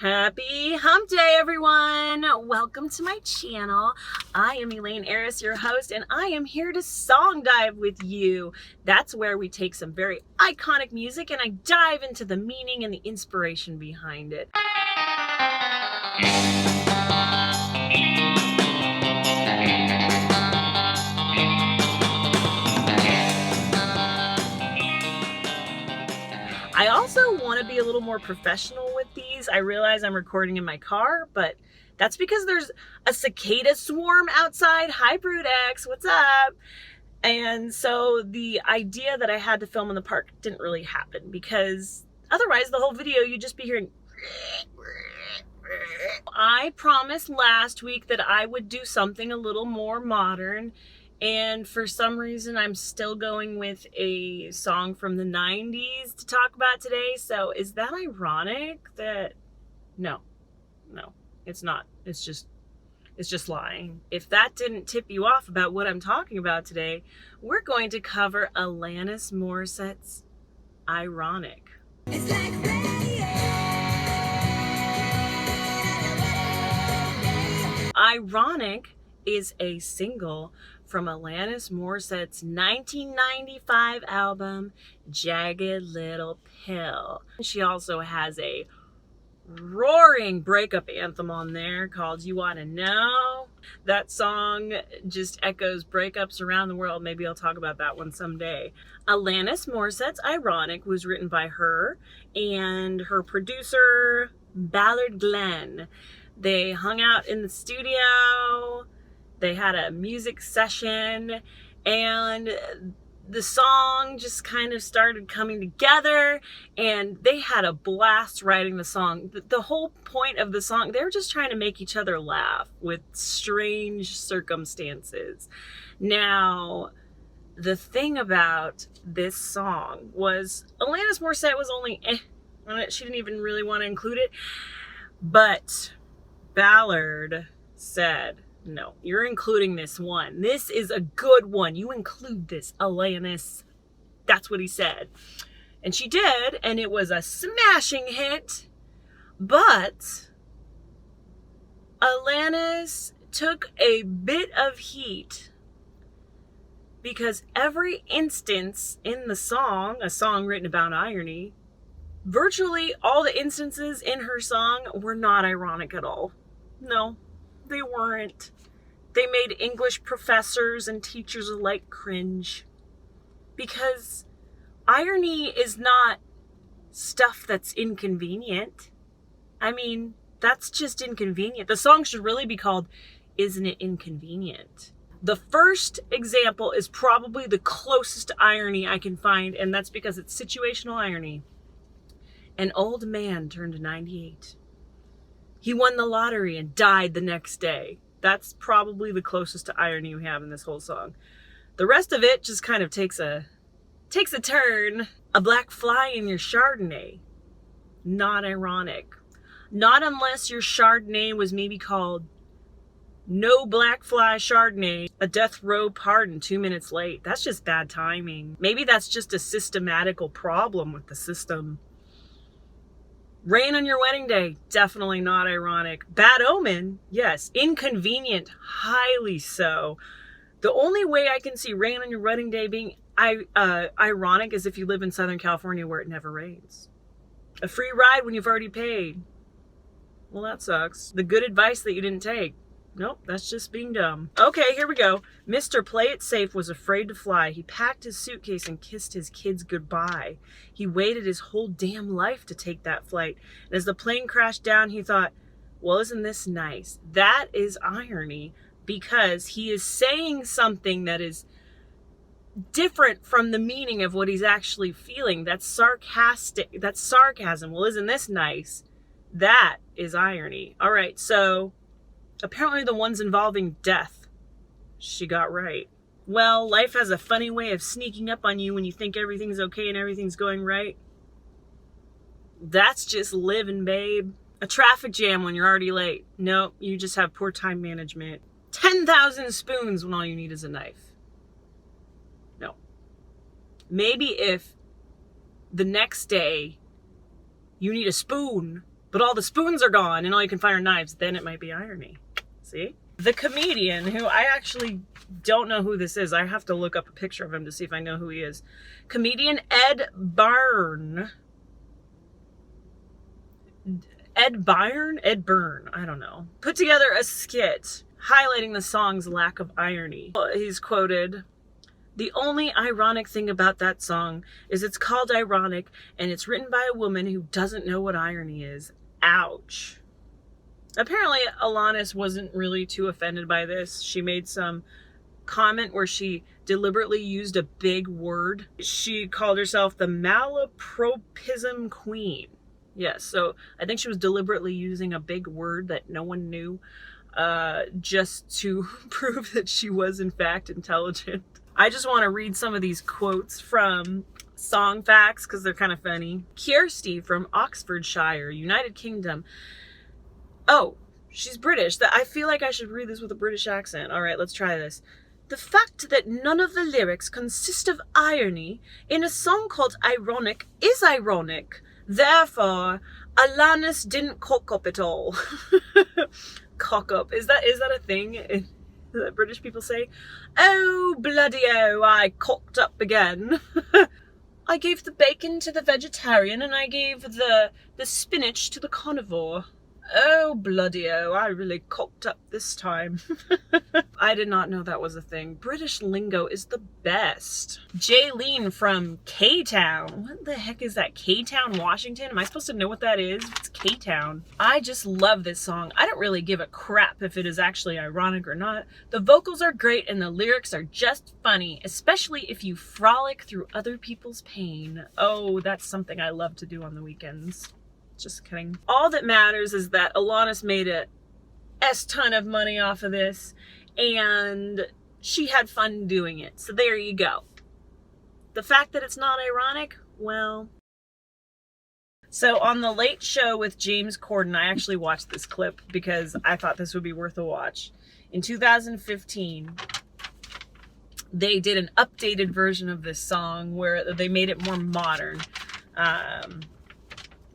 Happy hump day, everyone. Welcome to my channel. I am Elaine Aris, your host, and I am here to song dive with you. That's where we take some very iconic music and I dive into the meaning and the inspiration behind it. I also want to be a little more professional with these. I realize I'm recording in my car, but that's because there's a cicada swarm outside. Hi, Brood X, what's up? And so the idea that I had to film in the park didn't really happen because otherwise the whole video you'd just be hearing. I promised last week that I would do something a little more modern. And for some reason, I'm still going with a song from the 90s to talk about today. So is that ironic that... No, it's not. It's just lying. If that didn't tip you off about what I'm talking about today, we're going to cover Alanis Morissette's Ironic. It's like Ironic is a single from Alanis Morissette's 1995 album, Jagged Little Pill. She also has a roaring breakup anthem on there called You Wanna Know. That song just echoes breakups around the world. Maybe I'll talk about that one someday. Alanis Morissette's Ironic was written by her and her producer, Ballard Glenn. They hung out in the studio. They had a music session and the song just kind of started coming together and they had a blast writing the song. The whole point of the song, they were just trying to make each other laugh with strange circumstances. Now, the thing about this song was Alanis Morissette was only on it. She didn't even really want to include it. But Ballard said, no, you're including this one. This is a good one. You include this, Alanis. That's what he said. And she did, and it was a smashing hit. But Alanis took a bit of heat because every instance in the song, a song written about irony, virtually all the instances in her song were not ironic at all. No, they weren't. They made English professors and teachers alike cringe. Because irony is not stuff that's inconvenient. I mean, that's just inconvenient. The song should really be called Isn't It Inconvenient? The first example is probably the closest to irony I can find, and that's because it's situational irony. An old man turned 98. He won the lottery and died the next day. That's probably the closest to irony we have in this whole song. The rest of it just kind of takes a turn. A black fly in your Chardonnay. Not ironic. Not unless your Chardonnay was maybe called No Black Fly Chardonnay, a death row pardon 2 minutes late. That's just bad timing. Maybe that's just a systematical problem with the system. Rain on your wedding day, definitely not ironic. Bad omen, yes. Inconvenient, highly so. The only way I can see rain on your wedding day being ironic is if you live in Southern California where it never rains. A free ride when you've already paid. Well, that sucks. The good advice that you didn't take. Nope, that's just being dumb. Okay, here we go. Mr. Play It Safe was afraid to fly. He packed his suitcase and kissed his kids goodbye. He waited his whole damn life to take that flight. And as the plane crashed down, he thought, well, isn't this nice? That is irony because he is saying something that is different from the meaning of what he's actually feeling. That's sarcastic. That's sarcasm. Well, isn't this nice? That is irony. All right, so apparently the ones involving death, she got right. Well, life has a funny way of sneaking up on you when you think everything's okay and everything's going right. That's just living, babe. A traffic jam when you're already late. Nope, you just have poor time management. 10,000 spoons when all you need is a knife. No. Maybe if the next day you need a spoon, but all the spoons are gone and all you can find are knives, then it might be irony. See? The comedian, who I actually don't know who this is. I have to look up a picture of him to see if I know who he is. Comedian Ed Byrne. Ed Byrne, I don't know. Put together a skit highlighting the song's lack of irony. He's quoted, "The only ironic thing about that song is it's called Ironic and it's written by a woman who doesn't know what irony is. Ouch." Apparently, Alanis wasn't really too offended by this. She made some comment where she deliberately used a big word. She called herself the malapropism queen. Yes, so I think she was deliberately using a big word that no one knew, just to prove that she was in fact intelligent. I just want to read some of these quotes from Song Facts because they're kind of funny. Kirsty from Oxfordshire, United Kingdom. Oh, she's British. I feel like I should read this with a British accent. All right, let's try this. "The fact that none of the lyrics consist of irony in a song called Ironic is ironic. Therefore, Alanis didn't cock up at all." Cock up. Is that a thing that British people say? "Oh, bloody oh, I cocked up again." "I gave the bacon to the vegetarian and I gave the spinach to the carnivore. Oh, bloody oh, I really cocked up this time." I did not know that was a thing. British lingo is the best. Jaylene from K-Town. What the heck is that? K-Town, Washington? Am I supposed to know what that is? It's K-Town. "I just love this song. I don't really give a crap if it is actually ironic or not. The vocals are great and the lyrics are just funny, especially if you frolic through other people's pain." Oh, that's something I love to do on the weekends. Just kidding. All that matters is that Alanis made a ton of money off of this, and she had fun doing it. So there you go. The fact that it's not ironic, well. So on The Late Show with James Corden, I actually watched this clip because I thought this would be worth a watch. In 2015, they did an updated version of this song where they made it more modern.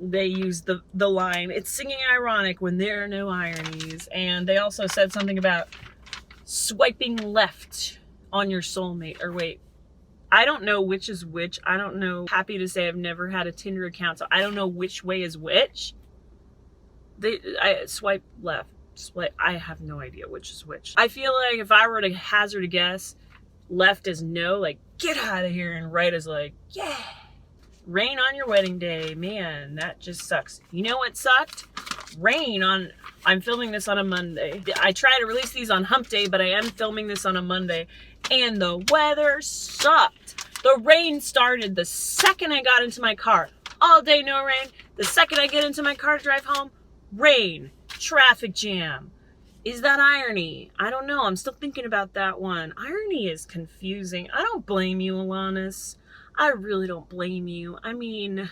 They used the line, "It's singing ironic when there are no ironies." And they also said something about swiping left on your soulmate. Or wait, I don't know which is which. I don't know. Happy to say I've never had a Tinder account, so I don't know which way is which. I swipe left. I have no idea which is which. I feel like if I were to hazard a guess, left is no, like, get out of here, and right is like, yeah. Rain on your wedding day. Man, that just sucks. You know what sucked? Rain on... I'm filming this on a Monday. I try to release these on hump day, but I am filming this on a Monday. And the weather sucked. The rain started the second I got into my car. All day, no rain. The second I get into my car to drive home, rain. Traffic jam. Is that irony? I don't know. I'm still thinking about that one. Irony is confusing. I don't blame you, Alanis. I really don't blame you. I mean,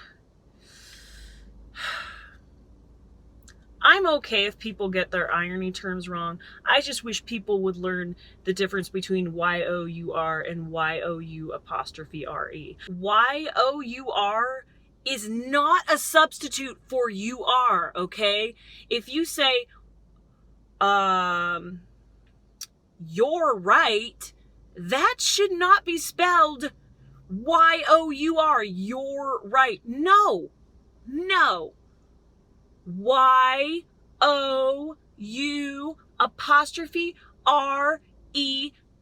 I'm okay if people get their irony terms wrong. I just wish people would learn the difference between Y-O-U-R and Y-O-U''re. Y-O-U-R is not a substitute for you are, okay? If you say, you're right, that should not be spelled Y-O-U-R, you're right. No. Y-O-U''re,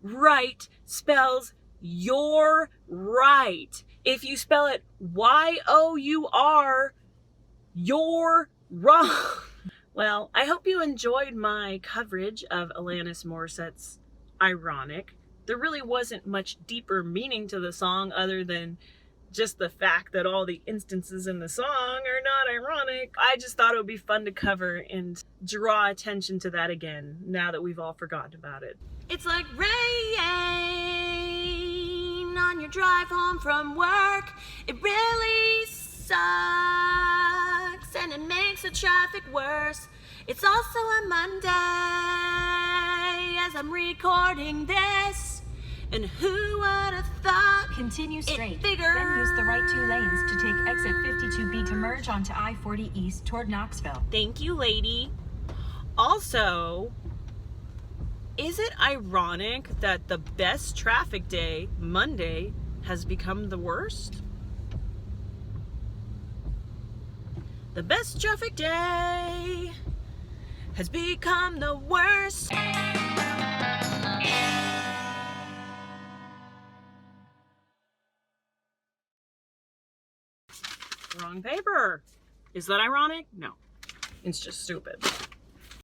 right, spells you're right. If you spell it Y-O-U-R, you're wrong. Well, I hope you enjoyed my coverage of Alanis Morissette's Ironic. There really wasn't much deeper meaning to the song other than just the fact that all the instances in the song are not ironic. I just thought it would be fun to cover and draw attention to that again, now that we've all forgotten about it. It's like rain on your drive home from work. It really sucks and it makes the traffic worse. It's also a Monday as I'm recording this. And who would have thought? Continue straight. Bigger. Then use the right 2 lanes to take exit 52B to merge onto I-40 East toward Knoxville. Thank you, lady. Also, is it ironic that the best traffic day, Monday, has become the worst? The best traffic day has become the worst. Wrong paper. Is that ironic? No. It's just stupid.